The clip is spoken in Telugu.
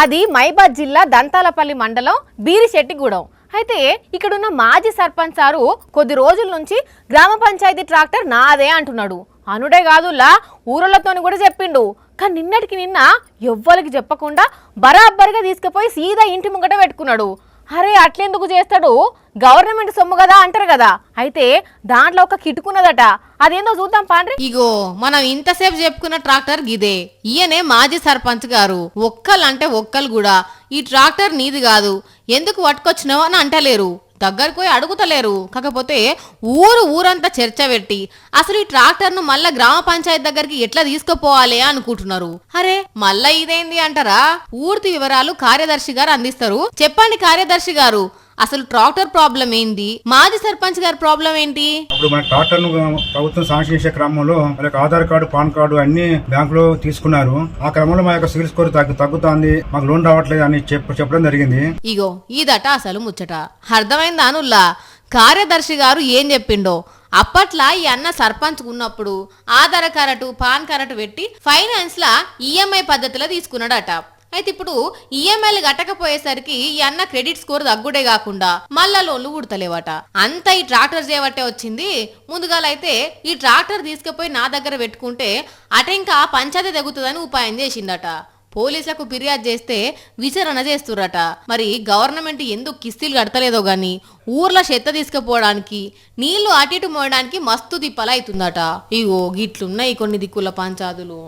అది మైబాద్ జిల్లా దంతాలపల్లి మండలం బీరిశెట్టిగూడెం. అయితే ఇక్కడున్న మాజీ సర్పంచ్ సారు కొద్ది రోజుల నుంచి గ్రామ పంచాయతీ ట్రాక్టర్ నాదే అంటున్నాడు. అనుడే కాదులా ఊరలతోని కూడా చెప్పిండు. కానీ నిన్నటికి నిన్న ఎవ్వరికి చెప్పకుండా బరాబరిగా తీసుకుపోయి సీదా ఇంటి ముంగట పెట్టుకున్నాడు. అరే అట్లెందుకు చేస్తాడు, గవర్నమెంట్ సొమ్ము కదా అంటారు కదా. అయితే దాంట్లో ఒక కిటుకున్నదట, అదేందో చూద్దాం పాండ్రి. ఇగో మనం ఇంతసేపు చెప్పుకున్న ట్రాక్టర్ గిదే. ఈయనే మాజీ సర్పంచ్ గారు. ఒక్కలంటే ఒక్కలు కూడా ఈ ట్రాక్టర్ నీది కాదు, ఎందుకు పట్టుకొచ్చినావు అని అంటలేరు, దగ్గరకు పోయి అడుగుతలేరు. కాకపోతే ఊరంతా చర్చ పెట్టి అసలు ఈ ట్రాక్టర్ ను మళ్ళా గ్రామ పంచాయతీ దగ్గరికి ఎట్లా తీసుకుపోవాలి అనుకుంటున్నారు. అరే మళ్ళా ఇదేంది అంటారా? పూర్తి వివరాలు కార్యదర్శి గారు అందిస్తారు. చెప్పండి కార్యదర్శి గారు, అసలు ట్రాక్టర్ ప్రాబ్లం ఏంది, మాజీ సర్పంచ్ గారి ప్రాబ్లం ఏంటి? ఇప్పుడు మన ట్రాక్టర్ ను ప్రభుత్వం శాంక్షన్ చేసే క్రమంలో మనకు ఆధార్ కార్డు, పాన్ కార్డు అన్ని బ్యాంకులో తీసుకున్నారు. ఆ క్రమంలో మా యొక్క సివిల్ స్కోర్ తగ్గుతుంది, మాకు లోన్ రావట్లేదు అని చెప్పడం జరిగింది. ఇగో ఇదట అసలు ముచ్చట. అర్థమైందా అనుల్లా? కార్యదర్శి గారు ఏం చెప్పిండో, అప్పట్లా ఈ అన్న సర్పంచ్ ఉన్నప్పుడు ఆధార్ కార్డు, పాన్ కార్డు పెట్టి ఫైనాన్స్ లా ఈఎంఐ పద్ధతిలో తీసుకున్నాడట. అయితే ఇప్పుడు ఈఎంఐలు కట్టకపోయేసరికి ఈ అన్న క్రెడిట్ స్కోర్ తగ్గుడే కాకుండా మళ్ళా లోన్లు ఉడతలేవట. అంతా ఈ ట్రాక్టర్ చేయబట్టే వచ్చింది. ముందుగాలైతే ఈ ట్రాక్టర్ తీసుకుపోయి నా దగ్గర పెట్టుకుంటే అటెంకా పంచాయతీ తగ్గుతుందని ఉపాయం చేసిందట. పోలీసులకు ఫిర్యాదు చేస్తే విచారణ చేస్తురట. మరి గవర్నమెంట్ ఎందుకు కిస్తీలు కడతలేదో గాని ఊర్ల చెత్త తీసుకుపోవడానికి, నీళ్లు అటు ఇటు మోయడానికి మస్తు తిప్పలు అవుతుందట. ఇగో గిట్లున్నాయి కొన్ని దిక్కుల పంచాదులు.